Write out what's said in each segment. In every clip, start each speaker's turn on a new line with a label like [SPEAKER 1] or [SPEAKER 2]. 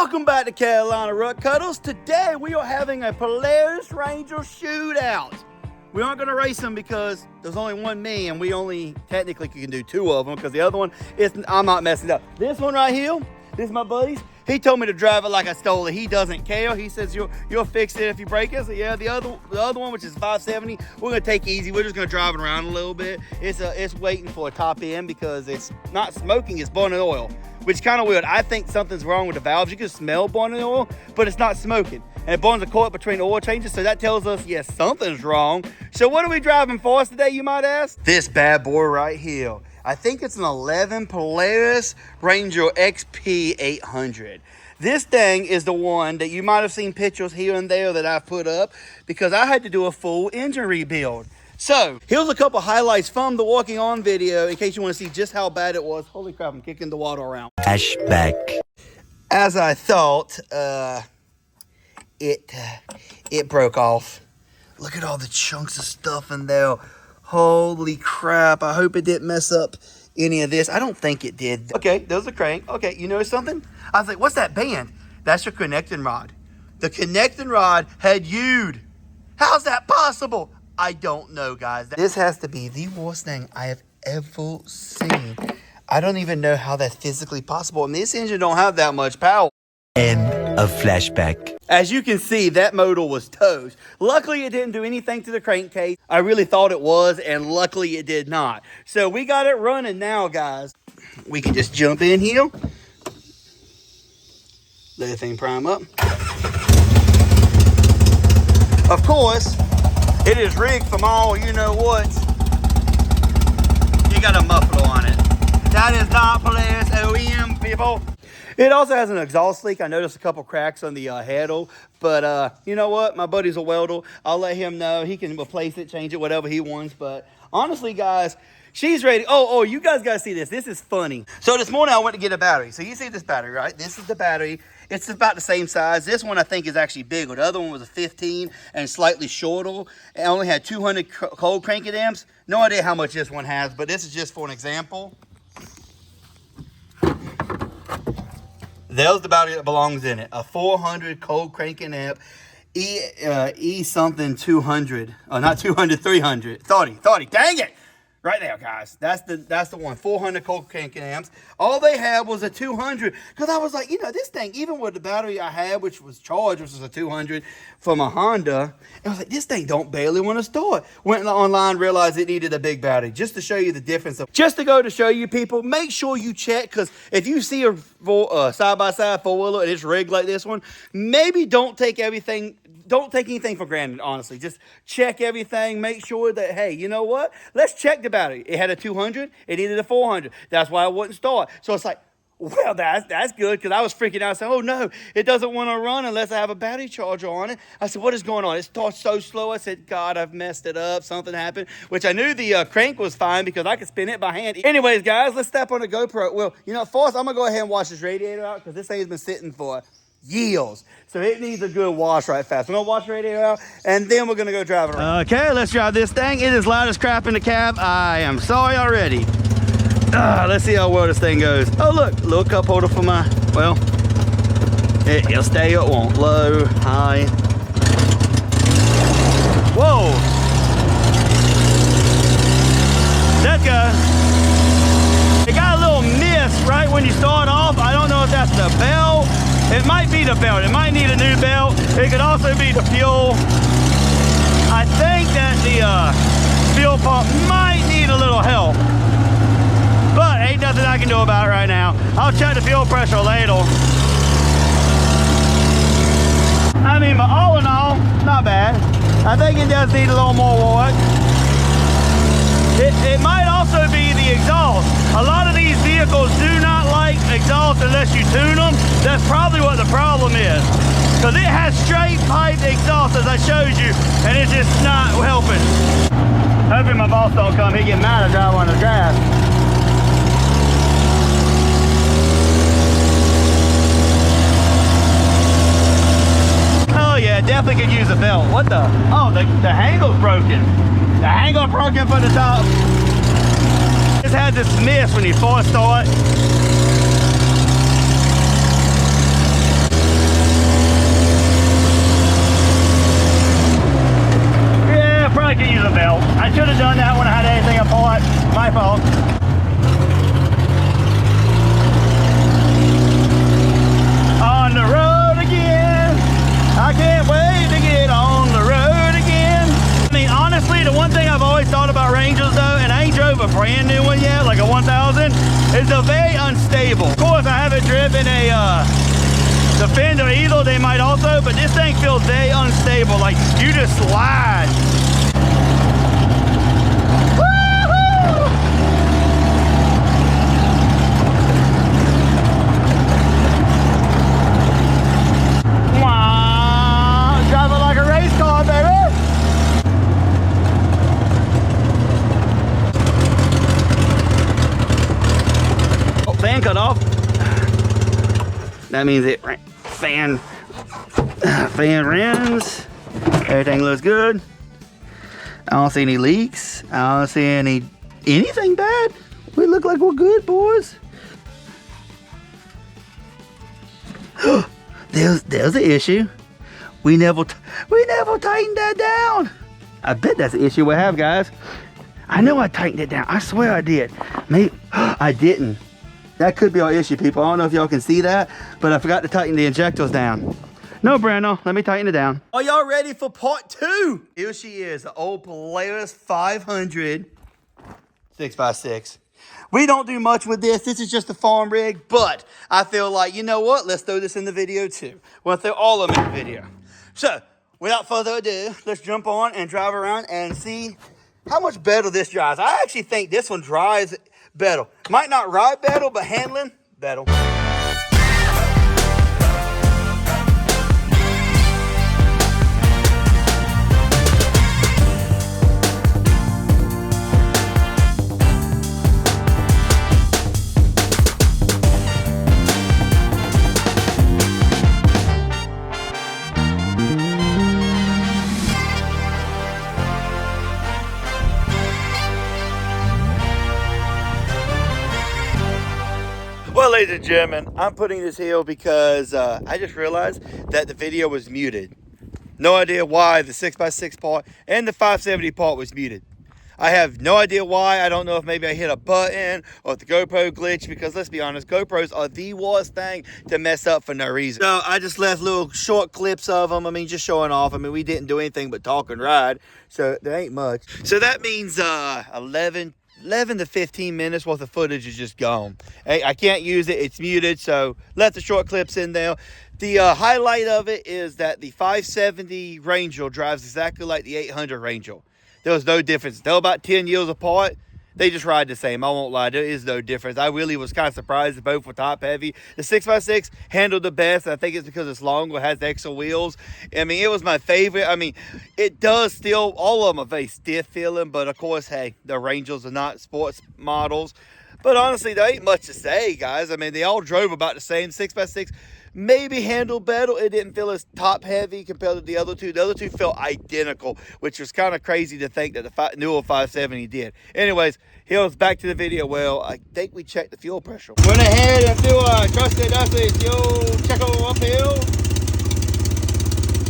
[SPEAKER 1] Welcome back to Carolina Ruck Cuddles. Today we are having a Polaris Ranger shootout. We aren't going to race them because there's only one me and we only technically can do two of them because the other one is, I'm not messing up. This one right here, this is my buddy's. He told me to drive it like I stole it. He doesn't care. He says you'll fix it if you break it. So yeah, the other one, which is 570, we're gonna take easy. We're just gonna drive it around a little bit. It's waiting for a top end because it's not smoking. It's burning oil, which is kind of weird. I think something's wrong with the valves. You can smell burning oil, but it's not smoking. And it burns a coil between oil changes, so that tells us, yes, something's wrong. So what are we driving for us today, you might ask? This bad boy right here. I think it's an 11 Polaris Ranger XP 800. This thing is the one that you might have seen pictures here and there that I've put up because I had to do a full engine rebuild. So here's a couple highlights from the walking on video in case you want to see just how bad it was. Holy crap, I'm kicking the water around.
[SPEAKER 2] Flashback.
[SPEAKER 1] As I thought, it broke off. Look at all the chunks of stuff in there. Holy crap, I hope it didn't mess up any of this. I don't think it did. Okay, there's the crank. Okay, you know something? I was like, what's that band? That's your connecting rod. The connecting rod had U'd. How's that possible? I don't know, guys. This has to be the worst thing I have ever seen. I don't even know how that's physically possible. And this engine don't have that much power.
[SPEAKER 2] End of flashback.
[SPEAKER 1] As you can see, that motor was toast. Luckily, it didn't do anything to the crankcase. I really thought it was, and luckily it did not. So we got it running now, guys. We can just jump in here. Let the thing prime up. Of course, it is rigged from all you-know-what. You got a muffler on it. That is not Polaris OEM, people. It also has an exhaust leak. I noticed a couple cracks on the handle, but you know what? My buddy's a welder. I'll let him know. He can replace it, change it, whatever he wants. But honestly, guys, she's ready. Oh, you guys got to see this. This is funny. So this morning I went to get a battery. So you see this battery, right? This is the battery. It's about the same size. This one I think is actually bigger. The other one was a 15 and slightly shorter. It only had 200 cold cranking amps. No idea how much this one has, but this is just for an example. There's the battery that belongs in it. A 400 cold cranking amp. E something 200. Oh, not 200, 300. 30. Dang it! Right there, guys. That's the one. 400 cold cranking amps. All they had was a 200. Because I was like, you know, this thing, even with the battery I had, which was charged, which was a 200 from a Honda, I was like, this thing don't barely want to start. Went online, realized it needed a big battery. Just to show you the difference. Just to go to show you people, make sure you check. Because if you see a side-by-side four-wheeler and it's rigged like this one, maybe don't take anything for granted, honestly. Just check everything. Make sure that, hey, you know what? Let's check the battery. It had a 200. It needed a 400. That's why it wouldn't start. So it's like, well, that's good, because I was freaking out. I said, oh, no, it doesn't want to run unless I have a battery charger on it. I said, what is going on? It starts so slow. I said, God, I've messed it up. Something happened, which I knew the crank was fine because I could spin it by hand. Anyways, guys, let's step on the GoPro. Well, you know, first, I'm going to go ahead and wash this radiator out because this thing's been sitting for years. So it needs a good wash right fast. We're gonna wash the radiator out and then we're gonna go drive it around. Okay, let's drive this thing. It is loud as crap in the cab. I am sorry already. Let's see how well this thing goes. Oh look, little cup holder for my, well, it'll stay, it won't. Low, high. Whoa. Let's go. It got a little miss right when you start off. I don't know if that's the bell. It might be the belt. It might need a new belt. It could also be the fuel. I think that the fuel pump might need a little help. But ain't nothing I can do about it right now. I'll check the fuel pressure later. I mean, but all in all, not bad. I think it does need a little more work. It might also be the exhaust. A lot of these vehicles do not like exhaust unless you tune them. That's probably what the problem is. Because it has straight pipe exhaust as I showed you, and it's just not helping. Hoping my boss don't come, he get mad I drive on the grass. Oh yeah, definitely could use a belt. What the? Oh, the handle's broken. The handle broken for the top. Just had this miss when you first start. brand new one yet, like a 1000. It's a very unstable. Of course, I haven't driven a Defender either. They might also, but this thing feels very unstable. Like you just slide. Driving like a race car, baby. Oh, fan cut off. That means it fan runs. Everything looks good. I don't see any leaks. I don't see anything bad. We look like we're good, boys. There's the issue. We never tightened that down. I bet that's the issue we have, guys. I know I tightened it down. I swear I did. Maybe I didn't. That could be our issue, people. I don't know if y'all can see that, but I forgot to tighten the injectors down. No, Brando, let me tighten it down. Are y'all ready for part 2? Here she is, the old Polaris 500 6x6. We don't do much with this. This is just a farm rig, but I feel like, you know what? Let's throw this in the video too. We'll throw all of them in the video. So, without further ado, let's jump on and drive around and see how much better this drives. I actually think this one drives better. Might not ride better, but handling better. Well, ladies and gentlemen, I'm putting this here because I just realized that the video was muted. No idea why the 6x6 part and the 570 part was muted. I have no idea why. I don't know if maybe I hit a button or if the GoPro glitched, because let's be honest, GoPros are the worst thing to mess up for no reason. So I just left little short clips of them. I mean, just showing off. I mean, we didn't do anything but talk and ride, so there ain't much. So that means 11 to 15 minutes worth of footage is just gone. I can't use it. It's muted, so left the short clips in there. The highlight of it is that the 570 Ranger drives exactly like the 800 Ranger. There was no difference. They're about 10 years apart. They just ride the same. I won't lie. There is no difference. I really was kind of surprised that both were top heavy. The 6x6 handled the best. I think it's because it's longer, has the extra wheels. I mean, it was my favorite. I mean, it does still, all of them are very stiff feeling, but of course, hey, the Rangers are not sports models. But honestly, there ain't much to say, guys. I mean, they all drove about the same. 6x6 maybe handled better. It didn't feel as top heavy compared to the other two. The other two felt identical, which was kind of crazy to think that the newer 570 did. Anyways, here's back to the video. Well, I think we checked the fuel pressure. Went ahead and threw a trusted fuel checker uphill.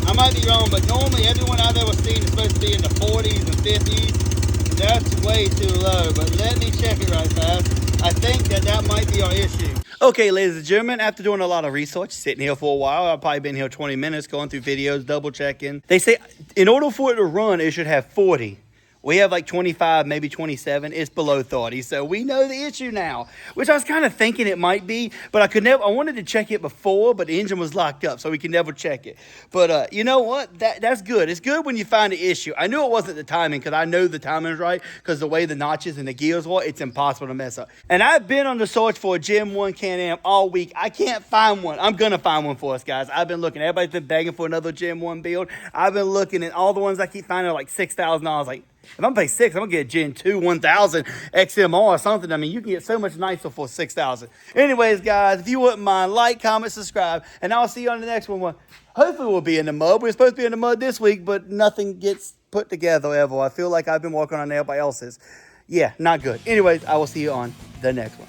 [SPEAKER 1] I might be wrong, but normally everyone I've ever seen is supposed to be in the 40s and 50s. That's way too low, but let me check it right fast. I think that might be our issue. Okay, ladies and gentlemen, after doing a lot of research, sitting here for a while, I've probably been here 20 minutes, going through videos, double checking. They say in order for it to run, it should have 40. We have like 25, maybe 27. It's below 30. So we know the issue now, which I was kind of thinking it might be, but I wanted to check it before, but the engine was locked up, so we could never check it. But you know what? That's good. It's good when you find an issue. I knew it wasn't the timing, because I know the timing is right, because the way the notches and the gears were, it's impossible to mess up. And I've been on the search for a Gen 1 Can-Am all week. I can't find one. I'm going to find one for us, guys. I've been looking. Everybody's been begging for another Gen 1 build. I've been looking, and all the ones I keep finding are like $6,000. Like, if I'm paying $6,000, I'm gonna get a Gen 2 1000 XMR or something. I mean, you can get so much nicer for $6,000. Anyways, guys, if you wouldn't mind, like, comment, subscribe, and I'll see you on the next one. Well, hopefully we'll be in the mud. We're supposed to be in the mud this week, but nothing gets put together ever. I feel like I've been working on everybody else's. Yeah, not good. Anyways, I will see you on the next one.